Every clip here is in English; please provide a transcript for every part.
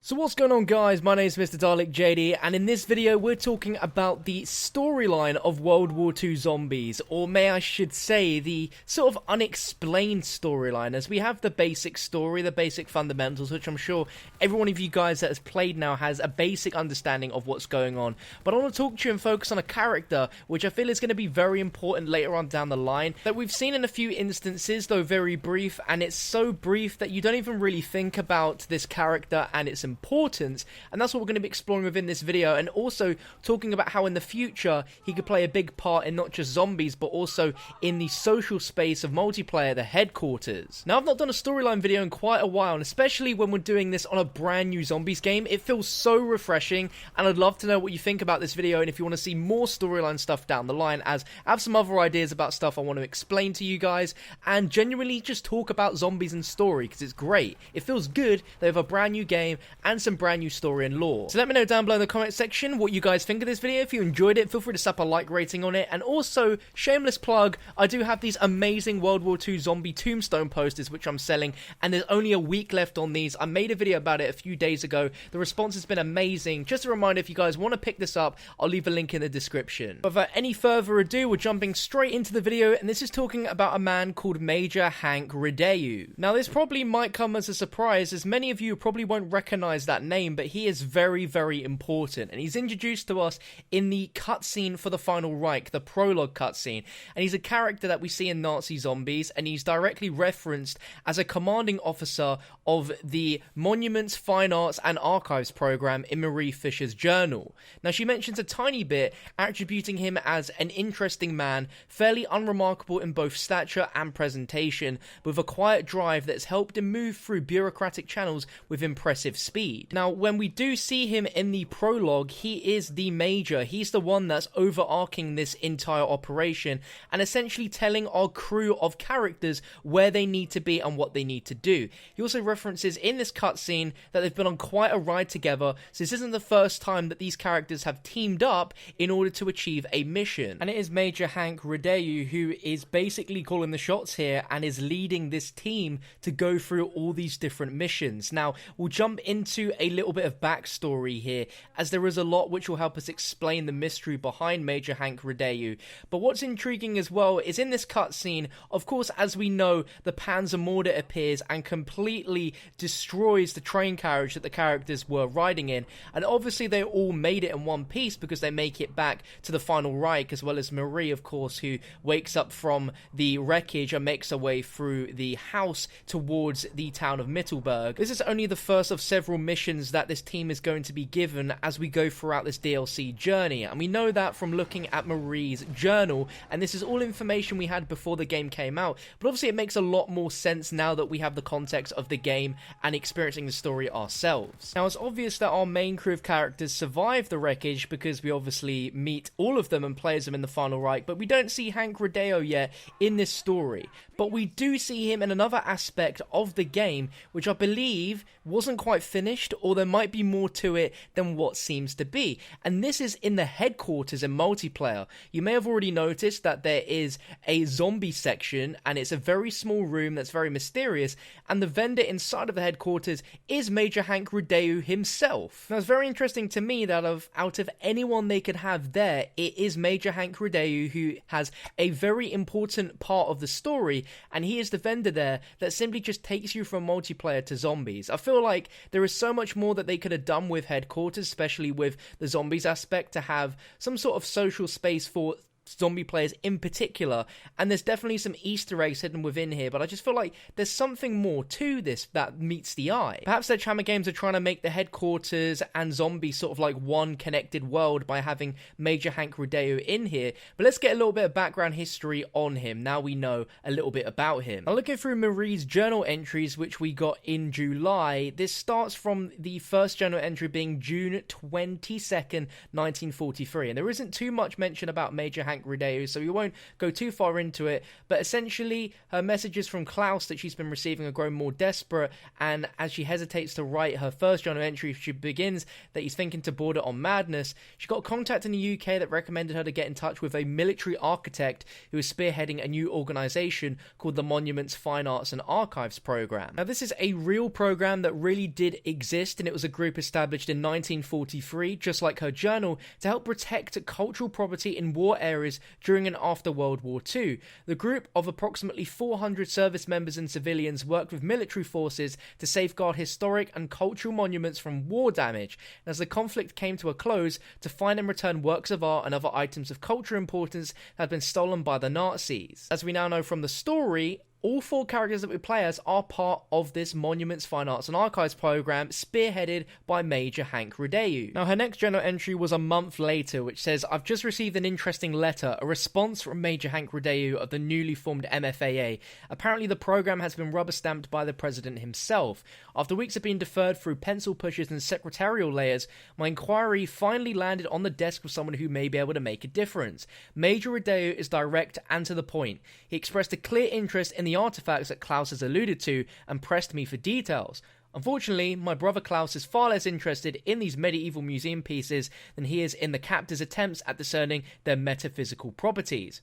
So what's going on, guys? My name is Mr. Dalek JD, and in this video we're talking about the storyline of World War II zombies, or may I should say the sort of unexplained storyline, as we have the basic story, the basic fundamentals, which I'm sure every one of you guys that has played now has a basic understanding of what's going on. But I want to talk to you and focus on a character which I feel is going to be very important later on down the line, that we've seen in a few instances, though very brief, and it's so brief that you don't even really think about this character and its importance, and that's what we're going to be exploring within this video, and also talking about how in the future he could play a big part in not just zombies but also in the social space of multiplayer, the headquarters. Now, I've not done a storyline video in quite a while, and especially when we're doing this on a brand new zombies game, it feels so refreshing, and I'd love to know what you think about this video, and if you want to see more storyline stuff down the line, as I have some other ideas about stuff I want to explain to you guys, and genuinely just talk about zombies and story, because it's great. It feels good that we have a brand new game and some brand new story and lore. So let me know down below in the comment section what you guys think of this video. If you enjoyed it, feel free to slap a like rating on it. And also, shameless plug, I do have these amazing World War II zombie tombstone posters which I'm selling, and there's only a week left on these. I made a video about it a few days ago. The response has been amazing. Just a reminder, if you guys want to pick this up, I'll leave a link in the description. But without any further ado, we're jumping straight into the video, and this is talking about a man called Major Hank RIDEAU. Now, this probably might come as a surprise, as many of you probably won't recognize that name, but he is very, very important, and he's introduced to us in the cutscene for the Final Reich, the prologue cutscene, and he's a character that we see in Nazi Zombies, and he's directly referenced as a commanding officer of the Monuments, Fine Arts and Archives program in Marie Fisher's journal. Now, she mentions a tiny bit, attributing him as an interesting man, fairly unremarkable in both stature and presentation, with a quiet drive that's helped him move through bureaucratic channels with impressive speed. Now, when we do see him in the prologue, he is the major. He's the one that's overarching this entire operation and essentially telling our crew of characters where they need to be and what they need to do. He also references in this cutscene that they've been on quite a ride together, so this isn't the first time that these characters have teamed up in order to achieve a mission. And it is Major Hank RIDEAU who is basically calling the shots here and is leading this team to go through all these different missions. Now, we'll jump into a little bit of backstory here, as there is a lot which will help us explain the mystery behind Major Hank RIDEAU. But what's intriguing as well is in this cutscene, of course, as we know, the Panzermörder appears and completely destroys the train carriage that the characters were riding in, and obviously they all made it in one piece because they make it back to the Final Reich, as well as Marie, of course, who wakes up from the wreckage and makes her way through the house towards the town of Mittelberg. This is only the first of several missions that this team is going to be given as we go throughout this DLC journey, and we know that from looking at Marie's journal, and this is all information we had before the game came out, but obviously it makes a lot more sense now that we have the context of the game and experiencing the story ourselves. Now, it's obvious that our main crew of characters survive the wreckage because we obviously meet all of them and play as them in the Final Reich, but we don't see Hank RIDEAU yet in this story. But we do see him in another aspect of the game, which I believe wasn't quite finished, or there might be more to it than what seems to be. And this is in the headquarters in multiplayer. You may have already noticed that there is a zombie section, and it's a very small room that's very mysterious, and the vendor inside of the headquarters is Major Hank RIDEAU himself. Now, it's very interesting to me that out of anyone they could have there, it is Major Hank RIDEAU who has a very important part of the story, and he is the vendor there that simply just takes you from multiplayer to zombies. I feel like there is so much more that they could have done with headquarters, especially with the zombies aspect, to have some sort of social space for zombie players in particular, and there's definitely some Easter eggs hidden within here, but I just feel like there's something more to this that meets the eye. Perhaps Sledgehammer Games are trying to make the headquarters and zombies sort of like one connected world by having Major Hank RIDEAU in here, but let's get a little bit of background history on him now we know a little bit about him. Now, looking through Marie's journal entries, which we got in July, this starts from the first journal entry being June 22nd, 1943, and there isn't too much mention about Major Hank Hank RIDEAU, so we won't go too far into it, but essentially her messages from Klaus that she's been receiving are growing more desperate, and as she hesitates to write her first journal entry, she begins that he's thinking to border on madness. She got a contact in the UK that recommended her to get in touch with a military architect who is spearheading a new organisation called the Monuments, Fine Arts and Archives Programme. Now, this is a real programme that really did exist, and it was a group established in 1943, just like her journal, to help protect cultural property in war areas during and after World War II. The group of approximately 400 service members and civilians worked with military forces to safeguard historic and cultural monuments from war damage. And as the conflict came to a close, to find and return works of art and other items of cultural importance that had been stolen by the Nazis. As we now know from the story, all 4 characters that we play as are part of this Monuments, Fine Arts and Archives program, spearheaded by Major Hank RIDEAU. Now, her next journal entry was a month later, which says, "I've just received an interesting letter, a response from Major Hank RIDEAU of the newly formed MFAA. Apparently the program has been rubber-stamped by the president himself. After weeks of being deferred through pencil pushes and secretarial layers, my inquiry finally landed on the desk of someone who may be able to make a difference. Major RIDEAU is direct and to the point. He expressed a clear interest in the artifacts that Klaus has alluded to and pressed me for details. Unfortunately, my brother Klaus is far less interested in these medieval museum pieces than he is in the captor's attempts at discerning their metaphysical properties."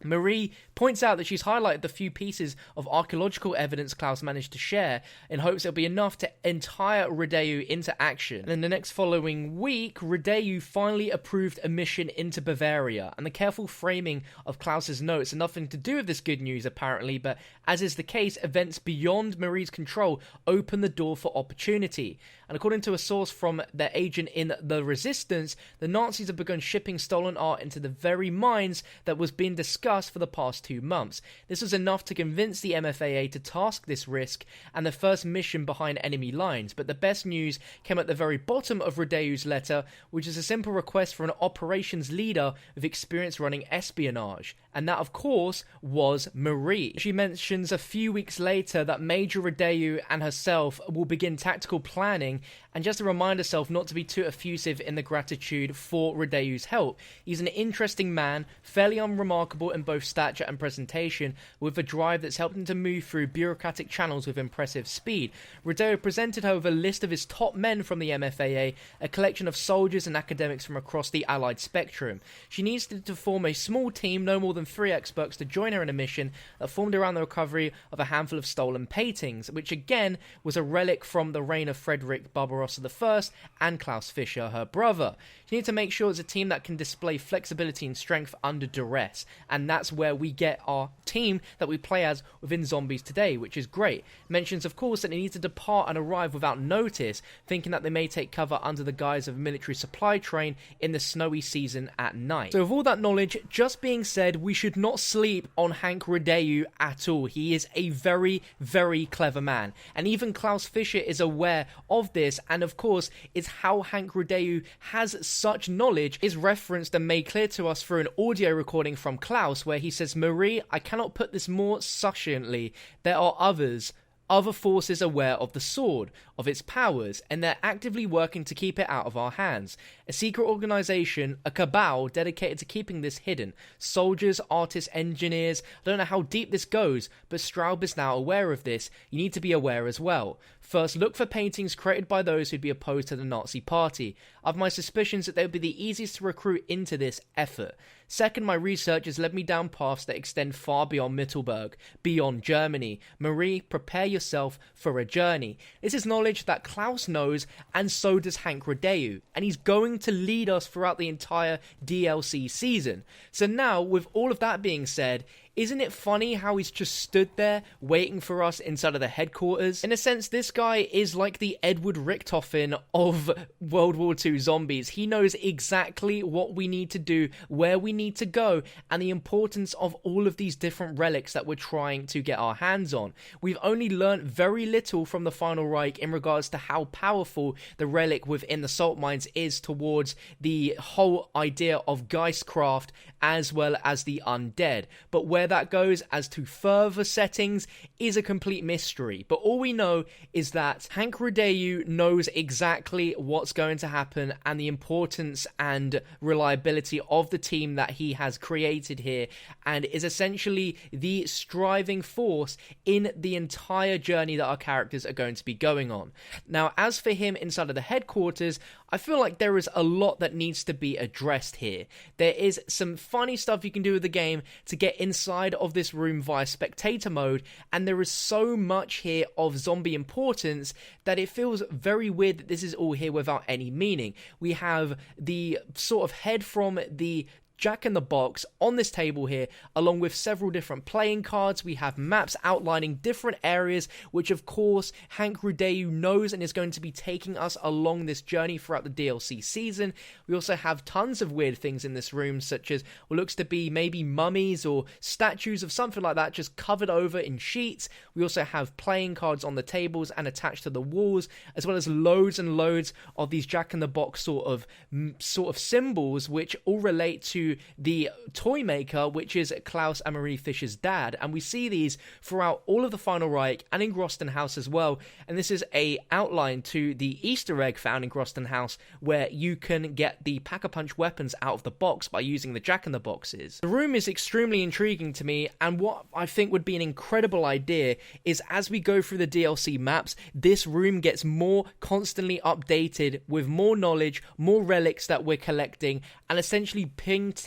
Marie points out that she's highlighted the few pieces of archaeological evidence Klaus managed to share in hopes it'll be enough to entire RIDEAU into action. And in the next following week, RIDEAU finally approved a mission into Bavaria, and the careful framing of Klaus's notes had nothing to do with this good news apparently, but as is the case, events beyond Marie's control open the door for opportunity. And according to a source from their agent in the Resistance, the Nazis have begun shipping stolen art into the very mines that was being discussed for the past 2 months. This was enough to convince the MFAA to task this risk and the first mission behind enemy lines. But the best news came at the very bottom of RIDEAU's letter, which is a simple request for an operations leader with experience running espionage. And that, of course, was Marie. She mentions a few weeks later that Major RIDEAU and herself will begin tactical planning, and just to remind herself not to be too effusive in the gratitude for RIDEAU's help. He's an interesting man, fairly unremarkable in both stature and presentation, with a drive that's helped him to move through bureaucratic channels with impressive speed. RIDEAU presented her with a list of his top men from the MFAA, a collection of soldiers and academics from across the Allied spectrum. She needs to form a small team, no more than 3 experts, to join her in a mission that formed around the recovery of a handful of stolen paintings, which again was a relic from the reign of Frederick Barbarossa I and Klaus Fischer, her brother. She needs to make sure it's a team that can display flexibility and strength under duress, and that's where we get our team that we play as within Zombies today, which is great. Mentions, of course, that they need to depart and arrive without notice, thinking that they may take cover under the guise of a military supply train in the snowy season at night. So with all that knowledge just being said, we should not sleep on Hank RIDEAU at all. He is a very, very clever man, and even Klaus Fischer is aware of this, and of course, it's how Hank RIDEAU has such knowledge is referenced and made clear to us through an audio recording from Klaus, where he says, "Marie, I cannot put this more succinctly. There are other forces aware of the sword, of its powers, and they're actively working to keep it out of our hands. A secret organization, a cabal dedicated to keeping this hidden. Soldiers, artists, engineers. I don't know how deep this goes, but Straub is now aware of this. You need to be aware as well. First, look for paintings created by those who'd be opposed to the Nazi party. I've my suspicions that they would be the easiest to recruit into this effort. Second, my research has led me down paths that extend far beyond Mittelberg, beyond Germany. Marie, prepare yourself for a journey." This is knowledge that Klaus knows, and so does Hank RIDEAU, and he's going to lead us throughout the entire DLC season. So now, with all of that being said, isn't it funny how he's just stood there waiting for us inside of the headquarters? In a sense, this guy is like the Edward Richtofen of World War II Zombies. He knows exactly what we need to do, where we need to go, and the importance of all of these different relics that we're trying to get our hands on. We've only learnt very little from the Final Reich in regards to how powerful the relic within the salt mines is towards the whole idea of Geistcraft as well as the undead. But where that goes as to further settings is a complete mystery. But all we know is that Hank RIDEAU knows exactly what's going to happen and the importance and reliability of the team that he has created here, and is essentially the striving force in the entire journey that our characters are going to be going on. Now, as for him inside of the headquarters, I feel like there is a lot that needs to be addressed here. There is some funny stuff you can do with the game to get inside of this room via spectator mode, and there is so much here of zombie importance that it feels very weird that this is all here without any meaning. We have the sort of head from the Jack-in-the-Box on this table here, along with several different playing cards. We have maps outlining different areas, which of course Hank RIDEAU knows and is going to be taking us along this journey throughout the DLC season. We also have tons of weird things in this room, such as what looks to be maybe mummies or statues of something like that, just covered over in sheets. We also have playing cards on the tables and attached to the walls, as well as loads and loads of these Jack-in-the-Box sort of symbols, which all relate to the toy maker, which is Klaus and Marie Fischer's dad, and we see these throughout all of the Final Reich and in Groston House as well. And this is a outline to the Easter egg found in Groston House, where you can get the pack-a-punch weapons out of the box by using the Jack-in-the-Boxes. The room is extremely intriguing to me, and what I think would be an incredible idea is, as we go through the DLC maps, this room gets more constantly updated with more knowledge, more relics that we're collecting, and essentially painting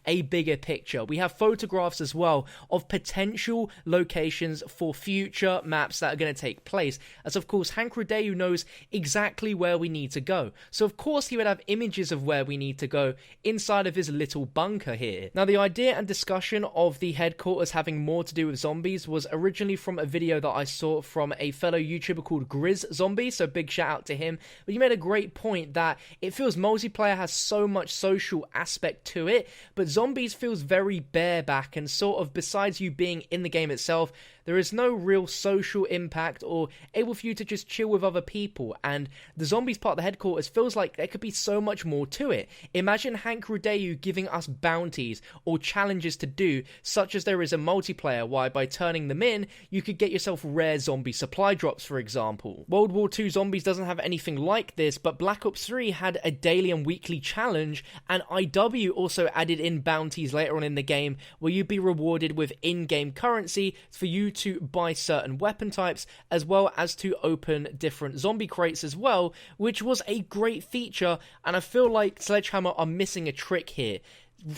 a bigger picture. We have photographs as well of potential locations for future maps that are going to take place, as of course Hank RIDEAU knows exactly where we need to go. So of course he would have images of where we need to go inside of his little bunker here. Now, the idea and discussion of the headquarters having more to do with zombies was originally from a video that I saw from a fellow YouTuber called Grizz Zombie, so big shout out to him. But you made a great point that it feels multiplayer has so much social aspect to it, but zombies feels very bareback, and sort of besides you being in the game itself, there is no real social impact or able for you to just chill with other people, and the zombies part of the headquarters feels like there could be so much more to it. Imagine Hank RIDEAU giving us bounties or challenges to do, such as there is a multiplayer, why by turning them in, you could get yourself rare zombie supply drops, for example. World War II Zombies doesn't have anything like this, but Black Ops 3 had a daily and weekly challenge, and RIDEAU also added in bounties later on in the game, where you'd be rewarded with in-game currency for you to buy certain weapon types, as well as to open different zombie crates as well, which was a great feature, and I feel like Sledgehammer are missing a trick here.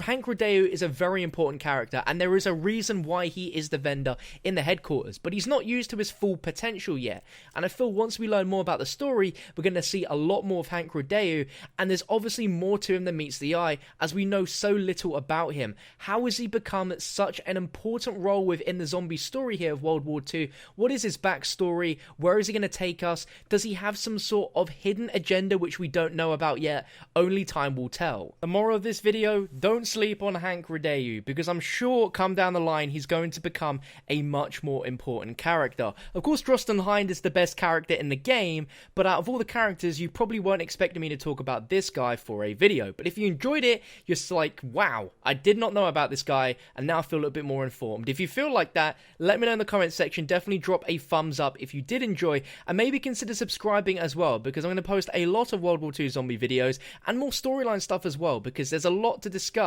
Hank RIDEAU is a very important character, and there is a reason why he is the vendor in the headquarters, but he's not used to his full potential yet, and I feel once we learn more about the story, we're going to see a lot more of Hank RIDEAU, and there's obviously more to him than meets the eye, as we know so little about him. How has he become such an important role within the zombie story here of World War II? What is his backstory? Where is he going to take us? Does he have some sort of hidden agenda which we don't know about yet? Only time will tell. The moral of this video, don't sleep on Hank RIDEAU, because I'm sure come down the line he's going to become a much more important character. Of course, Drosten Hind is the best character in the game, but out of all the characters, you probably weren't expecting me to talk about this guy for a video. But if you enjoyed it, you're just like, wow, I did not know about this guy, and now I feel a little bit more informed. If you feel like that, let me know in the comments section. Definitely drop a thumbs up if you did enjoy, and maybe consider subscribing as well, because I'm going to post a lot of World War II zombie videos and more storyline stuff as well, because there's a lot to discuss.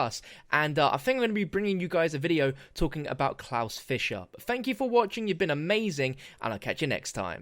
And I think I'm going to be bringing you guys a video talking about Klaus Fischer. But thank you for watching, you've been amazing, and I'll catch you next time.